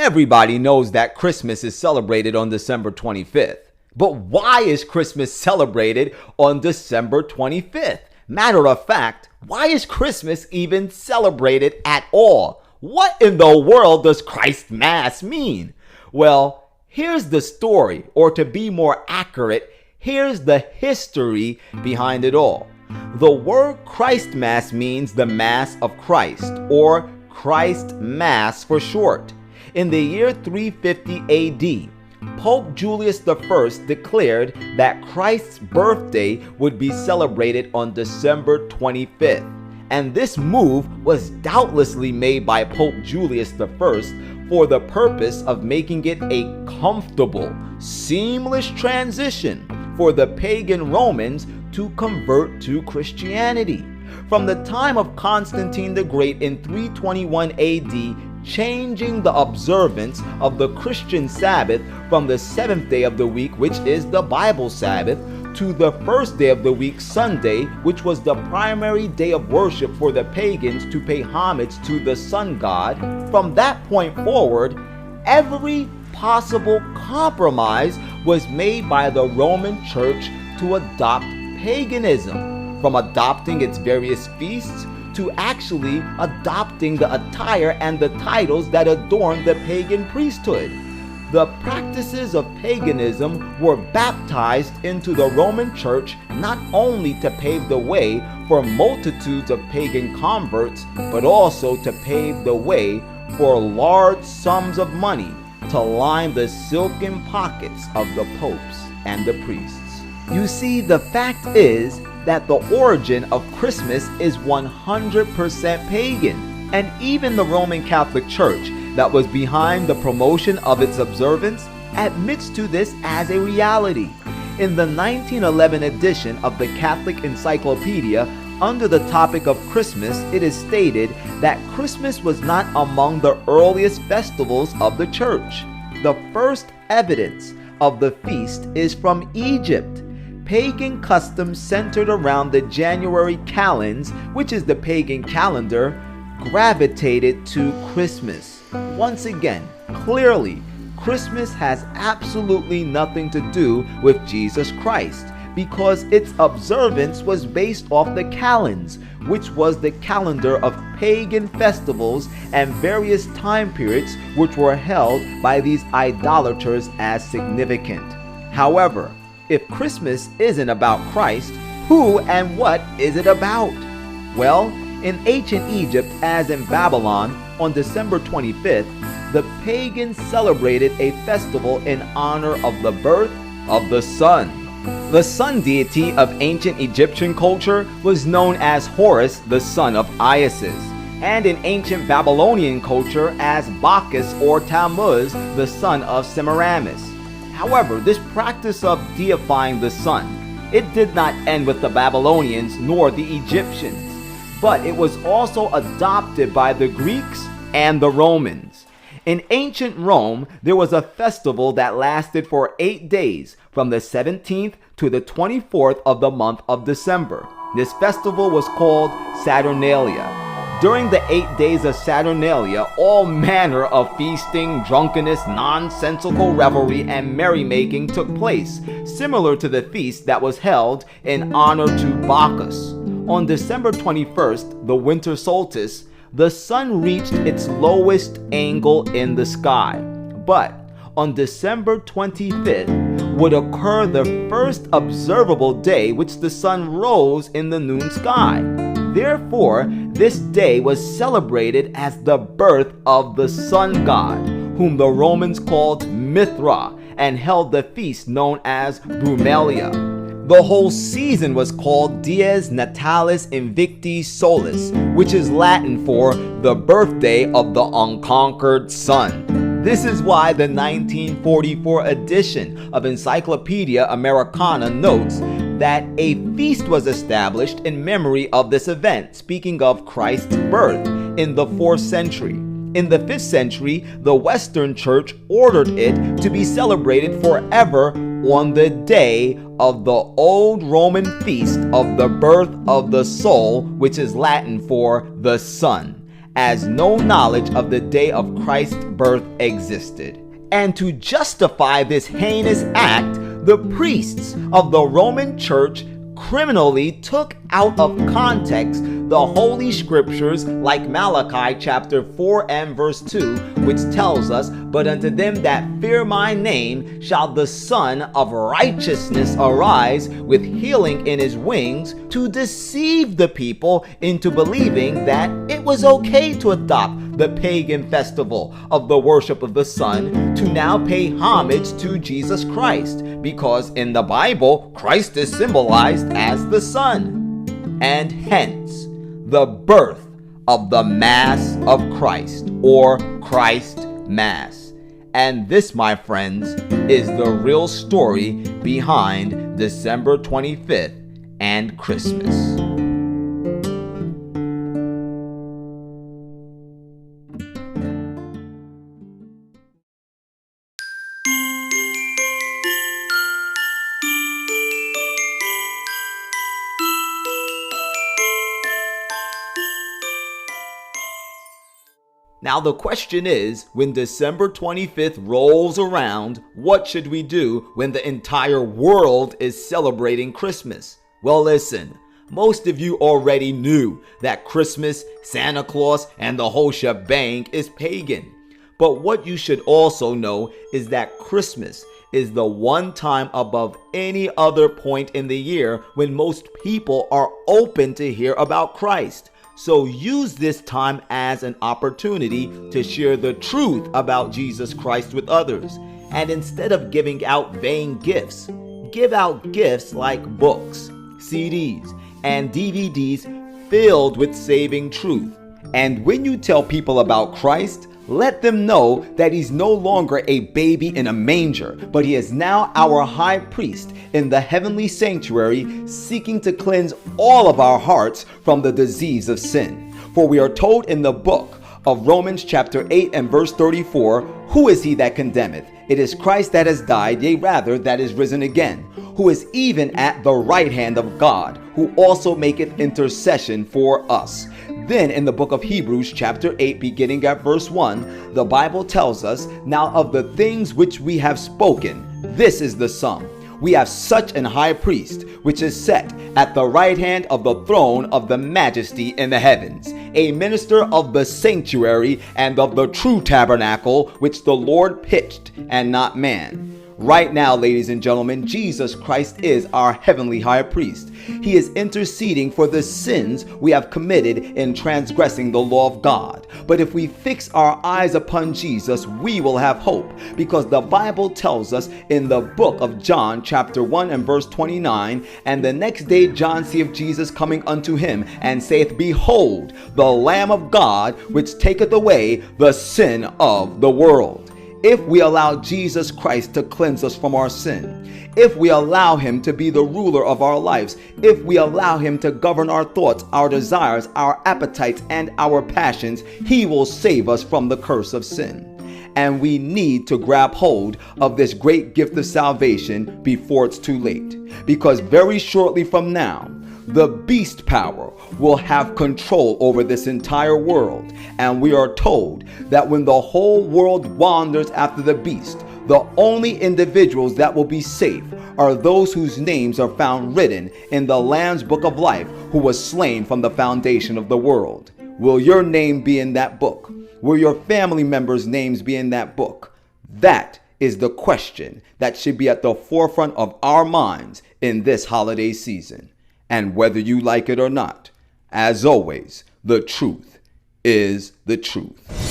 Everybody knows that Christmas is celebrated on December 25th. But why is Christmas celebrated on December 25th? Matter of fact, why is Christmas even celebrated at all? What in the world does Christ Mass mean? Well, here's the story, or to be more accurate, here's the history behind it all. The word Christ Mass means the Mass of Christ, or Christ Mass for short. In the year 350 AD, Pope Julius I declared that Christ's birthday would be celebrated on December 25th. And this move was doubtlessly made by Pope Julius I for the purpose of making it a comfortable, seamless transition for the pagan Romans to convert to Christianity. From the time of Constantine the Great in 321 AD, changing the observance of the Christian Sabbath from the seventh day of the week, which is the Bible Sabbath, to the first day of the week, Sunday, which was the primary day of worship for the pagans to pay homage to the sun god. From that point forward, every possible compromise was made by the Roman Church to adopt paganism, from adopting its various feasts to actually adopting the attire and the titles that adorn the pagan priesthood. The practices of paganism were baptized into the Roman Church not only to pave the way for multitudes of pagan converts, but also to pave the way for large sums of money to line the silken pockets of the popes and the priests. You see, the fact is that the origin of Christmas is 100% pagan, and even the Roman Catholic Church that was behind the promotion of its observance admits to this as a reality. In the 1911 edition of the Catholic Encyclopedia, under the topic of Christmas, it is stated that Christmas was not among the earliest festivals of the Church. The first evidence of the feast is from Egypt. Pagan customs centered around the January calends, which is the pagan calendar, gravitated to Christmas. Once again, clearly, Christmas has absolutely nothing to do with Jesus Christ, because its observance was based off the calends, which was the calendar of pagan festivals and various time periods which were held by these idolaters as significant. However, if Christmas isn't about Christ, who and what is it about? Well, in ancient Egypt, as in Babylon, on December 25th, the pagans celebrated a festival in honor of the birth of the sun. The sun deity of ancient Egyptian culture was known as Horus, the son of Isis, and in ancient Babylonian culture as Bacchus or Tammuz, the son of Semiramis. However, this practice of deifying the sun, it did not end with the Babylonians nor the Egyptians, but it was also adopted by the Greeks and the Romans. In ancient Rome, there was a festival that lasted for 8 days, from the 17th to the 24th of the month of December. This festival was called Saturnalia. During the 8 days of Saturnalia, all manner of feasting, drunkenness, nonsensical revelry, and merrymaking took place, similar to the feast that was held in honor to Bacchus. On December 21st, the winter solstice, the sun reached its lowest angle in the sky. But on December 25th would occur the first observable day which the sun rose in the noon sky. Therefore, this day was celebrated as the birth of the sun god, whom the Romans called Mithra, and held the feast known as Brumalia. The whole season was called Dies Natalis Invicti Solis, which is Latin for the birthday of the unconquered sun. This is why the 1944 edition of Encyclopedia Americana notes that a feast was established in memory of this event, speaking of Christ's birth, in the 4th century. In the 5th century, the Western Church ordered it to be celebrated forever on the day of the old Roman feast of the birth of the soul, which is Latin for the sun. as no knowledge of the day of Christ's birth existed. And to justify this heinous act, the priests of the Roman Church criminally took out of context the Holy Scriptures like Malachi chapter 4 and verse 2, which tells us, "But unto them that fear my name shall the Son of Righteousness arise with healing in his wings," to deceive the people into believing that it was okay to adopt the pagan festival of the worship of the sun to now pay homage to Jesus Christ, because in the Bible, Christ is symbolized as the sun. And hence, the birth of the Mass of Christ, or Christ Mass. And this, my friends, is the real story behind December 25th and Christmas. Now the question is, when December 25th rolls around, what should we do when the entire world is celebrating Christmas? Well, listen, most of you already knew that Christmas, Santa Claus, and the whole shebang is pagan. But what you should also know is that Christmas is the one time above any other point in the year when most people are open to hear about Christ. So use this time as an opportunity to share the truth about Jesus Christ with others. And instead of giving out vain gifts, give out gifts like books, CDs, and DVDs filled with saving truth. And when you tell people about Christ, let them know that he's no longer a baby in a manger, but he is now our high priest in the heavenly sanctuary, seeking to cleanse all of our hearts from the disease of sin. For we are told in the book of Romans chapter 8 and verse 34, "Who is he that condemneth? It is Christ that has died, yea rather that is risen again, who is even at the right hand of God, who also maketh intercession for us." Then in the book of Hebrews chapter 8, beginning at verse 1, the Bible tells us, "Now of the things which we have spoken, this is the sum. We have such an high priest, which is set at the right hand of the throne of the majesty in the heavens, a minister of the sanctuary and of the true tabernacle, which the Lord pitched and not man." Right now, ladies and gentlemen, Jesus Christ is our heavenly high priest. He is interceding for the sins we have committed in transgressing the law of God. But if we fix our eyes upon Jesus, we will have hope, because the Bible tells us in the book of John chapter 1 and verse 29, "And the next day John seeth Jesus coming unto him, and saith, Behold, the Lamb of God, which taketh away the sin of the world." If we allow Jesus Christ to cleanse us from our sin, if we allow him to be the ruler of our lives, if we allow him to govern our thoughts, our desires, our appetites, and our passions, he will save us from the curse of sin. And we need to grab hold of this great gift of salvation before it's too late. Because very shortly from now, the beast power will have control over this entire world. And we are told that when the whole world wanders after the beast, the only individuals that will be safe are those whose names are found written in the Lamb's book of life, who was slain from the foundation of the world. Will your name be in that book? Will your family members' names be in that book? That is the question that should be at the forefront of our minds in this holiday season. And whether you like it or not, as always, the truth is the truth.